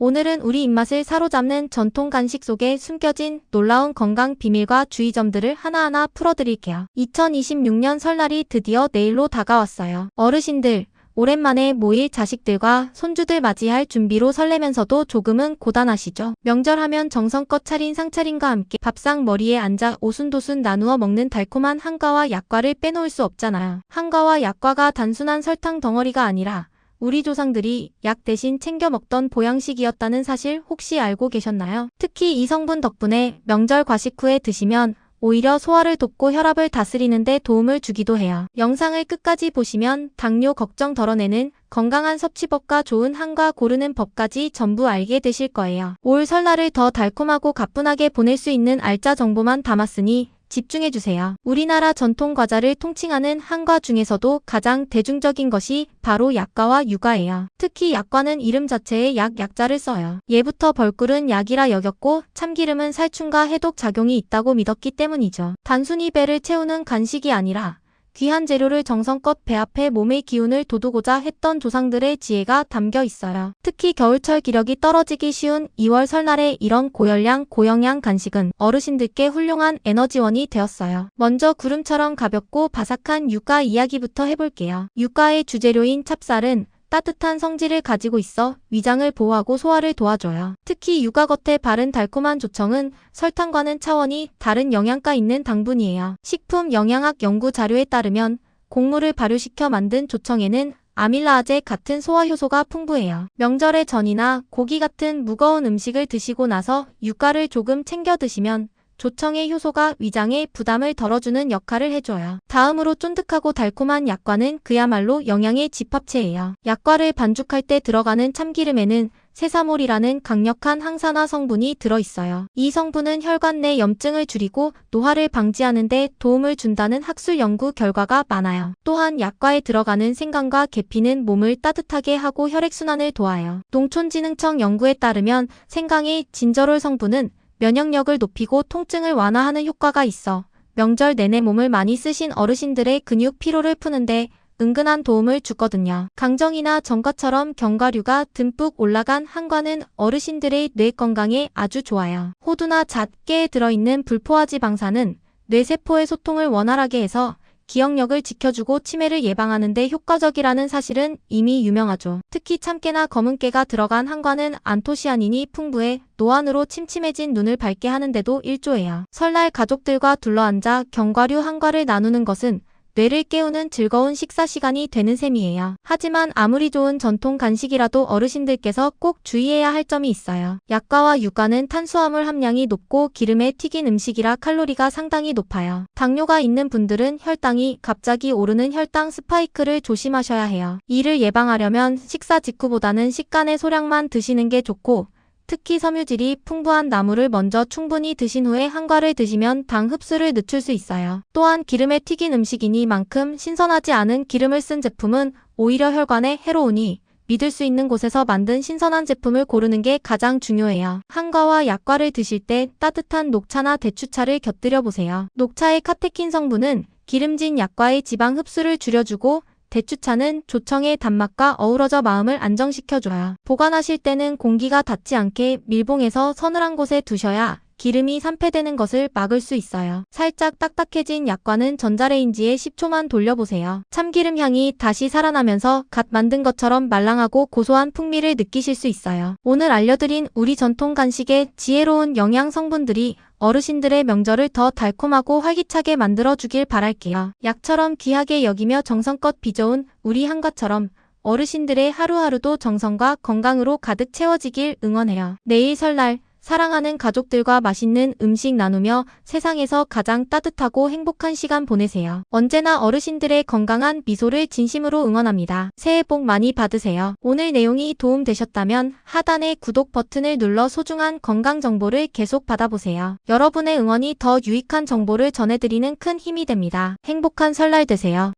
오늘은 우리 입맛을 사로잡는 전통 간식 속에 숨겨진 놀라운 건강 비밀과 주의점들을 하나하나 풀어드릴게요. 2026년 설날이 드디어 내일로 다가왔어요. 어르신들, 오랜만에 모일 자식들과 손주들 맞이할 준비로 설레면서도 조금은 고단하시죠? 명절하면 정성껏 차린 상차림과 함께 밥상 머리에 앉아 오순도순 나누어 먹는 달콤한 한과와 약과를 빼놓을 수 없잖아요. 한과와 약과가 단순한 설탕 덩어리가 아니라 우리 조상들이 약 대신 챙겨 먹던 보양식이었다는 사실 혹시 알고 계셨나요? 특히 이 성분 덕분에 명절 과식 후에 드시면 오히려 소화를 돕고 혈압을 다스리는 데 도움을 주기도 해요. 영상을 끝까지 보시면 당뇨 걱정 덜어내는 건강한 섭취법과 좋은 한과 고르는 법까지 전부 알게 되실 거예요. 올 설날을 더 달콤하고 가뿐하게 보낼 수 있는 알짜 정보만 담았으니 집중해주세요. 우리나라 전통 과자를 통칭하는 한과 중에서도 가장 대중적인 것이 바로 약과와 유과예요. 특히 약과는 이름 자체에 약자를 써요. 예부터 벌꿀은 약이라 여겼고 참기름은 살충과 해독 작용이 있다고 믿었기 때문이죠. 단순히 배를 채우는 간식이 아니라 귀한 재료를 정성껏 배합해 몸의 기운을 돋우고자 했던 조상들의 지혜가 담겨 있어요. 특히 겨울철 기력이 떨어지기 쉬운 2월 설날에 이런 고열량, 고영양 간식은 어르신들께 훌륭한 에너지원이 되었어요. 먼저 구름처럼 가볍고 바삭한 유과 이야기부터 해볼게요. 유과의 주재료인 찹쌀은 따뜻한 성질을 가지고 있어 위장을 보호하고 소화를 도와줘요. 특히 유과 겉에 바른 달콤한 조청은 설탕과는 차원이 다른 영양가 있는 당분이에요. 식품 영양학 연구 자료에 따르면 곡물을 발효시켜 만든 조청에는 아밀라아제 같은 소화 효소가 풍부해요. 명절에 전이나 고기 같은 무거운 음식을 드시고 나서 유과를 조금 챙겨 드시면 조청의 효소가 위장에 부담을 덜어주는 역할을 해줘요. 다음으로 쫀득하고 달콤한 약과는 그야말로 영양의 집합체예요. 약과를 반죽할 때 들어가는 참기름에는 세사몰이라는 강력한 항산화 성분이 들어있어요. 이 성분은 혈관 내 염증을 줄이고 노화를 방지하는 데 도움을 준다는 학술 연구 결과가 많아요. 또한 약과에 들어가는 생강과 계피는 몸을 따뜻하게 하고 혈액순환을 도와요. 농촌진흥청 연구에 따르면 생강의 진저롤 성분은 면역력을 높이고 통증을 완화하는 효과가 있어 명절 내내 몸을 많이 쓰신 어르신들의 근육 피로를 푸는데 은근한 도움을 주거든요. 강정이나 전과처럼 견과류가 듬뿍 올라간 한과는 어르신들의 뇌 건강에 아주 좋아요. 호두나 잣, 깨에 들어있는 불포화지방산은 뇌세포의 소통을 원활하게 해서 기억력을 지켜주고 치매를 예방하는 데 효과적이라는 사실은 이미 유명하죠. 특히 참깨나 검은깨가 들어간 한과는 안토시아닌이 풍부해 노안으로 침침해진 눈을 밝게 하는데도 일조해요. 설날 가족들과 둘러앉아 견과류 한과를 나누는 것은 뇌를 깨우는 즐거운 식사 시간이 되는 셈이에요. 하지만 아무리 좋은 전통 간식이라도 어르신들께서 꼭 주의해야 할 점이 있어요. 약과와 유과는 탄수화물 함량이 높고 기름에 튀긴 음식이라 칼로리가 상당히 높아요. 당뇨가 있는 분들은 혈당이 갑자기 오르는 혈당 스파이크를 조심하셔야 해요. 이를 예방하려면 식사 직후보다는 식간의 소량만 드시는 게 좋고 특히 섬유질이 풍부한 나물을 먼저 충분히 드신 후에 한과를 드시면 당 흡수를 늦출 수 있어요. 또한 기름에 튀긴 음식이니만큼 신선하지 않은 기름을 쓴 제품은 오히려 혈관에 해로우니 믿을 수 있는 곳에서 만든 신선한 제품을 고르는 게 가장 중요해요. 한과와 약과를 드실 때 따뜻한 녹차나 대추차를 곁들여 보세요. 녹차의 카테킨 성분은 기름진 약과의 지방 흡수를 줄여주고 대추차는 조청의 단맛과 어우러져 마음을 안정시켜줘요. 보관하실 때는 공기가 닿지 않게 밀봉해서 서늘한 곳에 두셔야 기름이 산패되는 것을 막을 수 있어요. 살짝 딱딱해진 약과는 전자레인지에 10초만 돌려보세요. 참기름 향이 다시 살아나면서 갓 만든 것처럼 말랑하고 고소한 풍미를 느끼실 수 있어요. 오늘 알려드린 우리 전통 간식의 지혜로운 영양 성분들이 어르신들의 명절을 더 달콤하고 활기차게 만들어주길 바랄게요. 약처럼 귀하게 여기며 정성껏 빚어온 우리 한과처럼 어르신들의 하루하루도 정성과 건강으로 가득 채워지길 응원해요. 내일 설날 사랑하는 가족들과 맛있는 음식 나누며 세상에서 가장 따뜻하고 행복한 시간 보내세요. 언제나 어르신들의 건강한 미소를 진심으로 응원합니다. 새해 복 많이 받으세요. 오늘 내용이 도움되셨다면 하단의 구독 버튼을 눌러 소중한 건강 정보를 계속 받아보세요. 여러분의 응원이 더 유익한 정보를 전해드리는 큰 힘이 됩니다. 행복한 설날 되세요.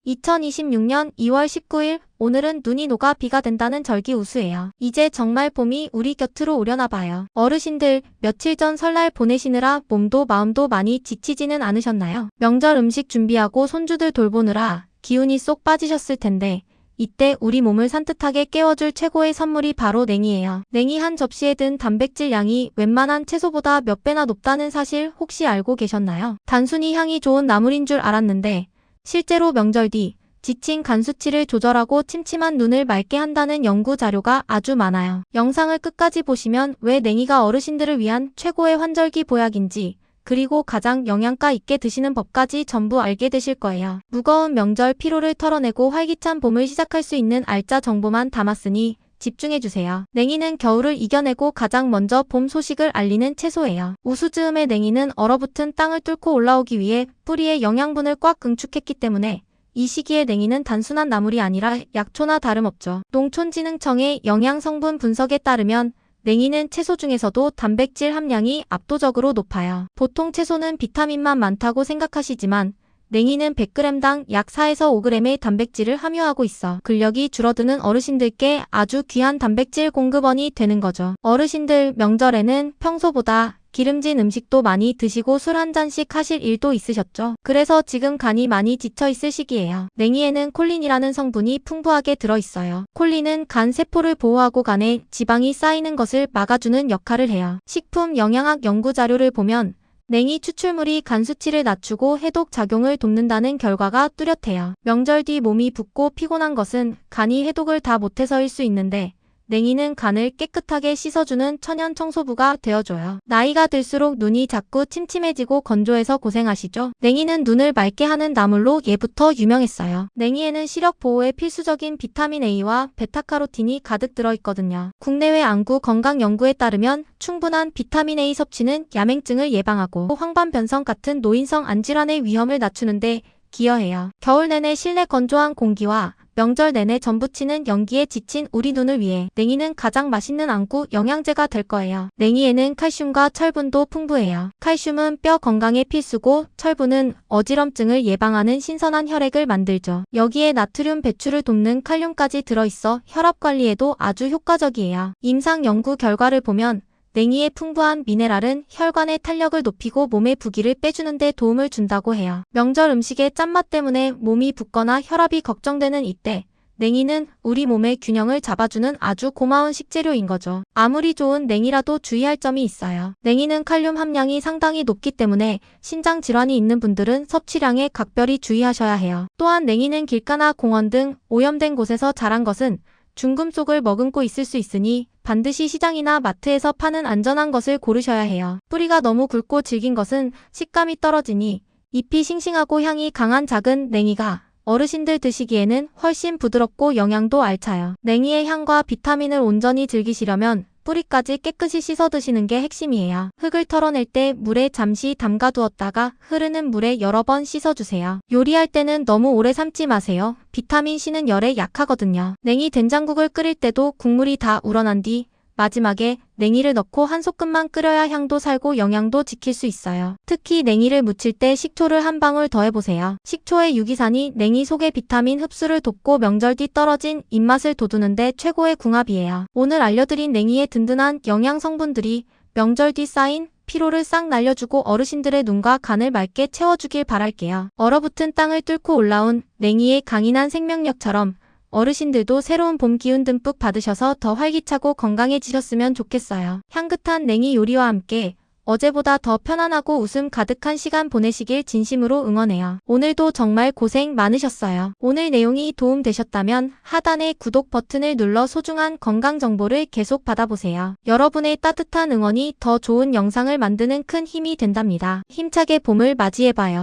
2026년 2월 19일 오늘은 눈이 녹아 비가 된다는 절기우수예요. 이제 정말 봄이 우리 곁으로 오려나 봐요. 어르신들 며칠 전 설날 보내시느라 몸도 마음도 많이 지치지는 않으셨나요? 명절 음식 준비하고 손주들 돌보느라 기운이 쏙 빠지셨을 텐데 이때 우리 몸을 산뜻하게 깨워줄 최고의 선물이 바로 냉이예요. 냉이 한 접시에 든 단백질 양이 웬만한 채소보다 몇 배나 높다는 사실 혹시 알고 계셨나요? 단순히 향이 좋은 나물인 줄 알았는데 실제로 명절 뒤 지친 간 수치를 조절하고 침침한 눈을 맑게 한다는 연구 자료가 아주 많아요. 영상을 끝까지 보시면 왜 냉이가 어르신들을 위한 최고의 환절기 보약인지, 그리고 가장 영양가 있게 드시는 법까지 전부 알게 되실 거예요. 무거운 명절 피로를 털어내고 활기찬 봄을 시작할 수 있는 알짜 정보만 담았으니 집중해주세요. 냉이는 겨울을 이겨내고 가장 먼저 봄 소식을 알리는 채소예요. 우수즈음의 냉이는 얼어붙은 땅을 뚫고 올라오기 위해 뿌리의 영양분을 꽉 응축했기 때문에 이 시기에 냉이는 단순한 나물이 아니라 약초나 다름없죠. 농촌진흥청의 영양성분 분석에 따르면 냉이는 채소 중에서도 단백질 함량이 압도적으로 높아요. 보통 채소는 비타민만 많다고 생각하시지만 냉이는 100g당 약 4에서 5g의 단백질을 함유하고 있어 근력이 줄어드는 어르신들께 아주 귀한 단백질 공급원이 되는 거죠. 어르신들 명절에는 평소보다 기름진 음식도 많이 드시고 술 한 잔씩 하실 일도 있으셨죠? 그래서 지금 간이 많이 지쳐 있을 시기예요. 냉이에는 콜린이라는 성분이 풍부하게 들어있어요. 콜린은 간 세포를 보호하고 간에 지방이 쌓이는 것을 막아주는 역할을 해요. 식품 영양학 연구 자료를 보면 냉이 추출물이 간 수치를 낮추고 해독 작용을 돕는다는 결과가 뚜렷해요. 명절 뒤 몸이 붓고 피곤한 것은 간이 해독을 다 못해서일 수 있는데 냉이는 간을 깨끗하게 씻어주는 천연 청소부가 되어줘요. 나이가 들수록 눈이 자꾸 침침해지고 건조해서 고생하시죠? 냉이는 눈을 맑게 하는 나물로 예부터 유명했어요. 냉이에는 시력 보호에 필수적인 비타민 A와 베타카로틴이 가득 들어있거든요. 국내외 안구 건강 연구에 따르면 충분한 비타민 A 섭취는 야맹증을 예방하고 황반변성 같은 노인성 안질환의 위험을 낮추는데 기여해요. 겨울 내내 실내 건조한 공기와 명절 내내 전부치는 연기에 지친 우리 눈을 위해 냉이는 가장 맛있는 안구 영양제가 될 거예요. 냉이에는 칼슘과 철분도 풍부해요. 칼슘은 뼈 건강에 필수고 철분은 어지럼증을 예방하는 신선한 혈액을 만들죠. 여기에 나트륨 배출을 돕는 칼륨까지 들어있어 혈압 관리에도 아주 효과적이에요. 임상 연구 결과를 보면 냉이의 풍부한 미네랄은 혈관의 탄력을 높이고 몸의 부기를 빼주는 데 도움을 준다고 해요. 명절 음식의 짠맛 때문에 몸이 붓거나 혈압이 걱정되는 이때 냉이는 우리 몸의 균형을 잡아주는 아주 고마운 식재료인 거죠. 아무리 좋은 냉이라도 주의할 점이 있어요. 냉이는 칼륨 함량이 상당히 높기 때문에 신장 질환이 있는 분들은 섭취량에 각별히 주의하셔야 해요. 또한 냉이는 길가나 공원 등 오염된 곳에서 자란 것은 중금속을 머금고 있을 수 있으니 반드시 시장이나 마트에서 파는 안전한 것을 고르셔야 해요. 뿌리가 너무 굵고 질긴 것은 식감이 떨어지니 잎이 싱싱하고 향이 강한 작은 냉이가 어르신들 드시기에는 훨씬 부드럽고 영양도 알차요. 냉이의 향과 비타민을 온전히 즐기시려면 뿌리까지 깨끗이 씻어 드시는 게 핵심이에요. 흙을 털어낼 때 물에 잠시 담가두었다가 흐르는 물에 여러 번 씻어주세요. 요리할 때는 너무 오래 삶지 마세요. 비타민C는 열에 약하거든요. 냉이 된장국을 끓일 때도 국물이 다 우러난 뒤 마지막에 냉이를 넣고 한 소끔만 끓여야 향도 살고 영양도 지킬 수 있어요. 특히 냉이를 무칠 때 식초를 한 방울 더해보세요. 식초의 유기산이 냉이 속의 비타민 흡수를 돕고 명절 뒤 떨어진 입맛을 돋우는데 최고의 궁합이에요. 오늘 알려드린 냉이의 든든한 영양 성분들이 명절 뒤 쌓인 피로를 싹 날려주고 어르신들의 눈과 간을 맑게 채워주길 바랄게요. 얼어붙은 땅을 뚫고 올라온 냉이의 강인한 생명력처럼 어르신들도 새로운 봄 기운 듬뿍 받으셔서 더 활기차고 건강해지셨으면 좋겠어요. 향긋한 냉이 요리와 함께 어제보다 더 편안하고 웃음 가득한 시간 보내시길 진심으로 응원해요. 오늘도 정말 고생 많으셨어요. 오늘 내용이 도움되셨다면 하단의 구독 버튼을 눌러 소중한 건강 정보를 계속 받아보세요. 여러분의 따뜻한 응원이 더 좋은 영상을 만드는 큰 힘이 된답니다. 힘차게 봄을 맞이해봐요.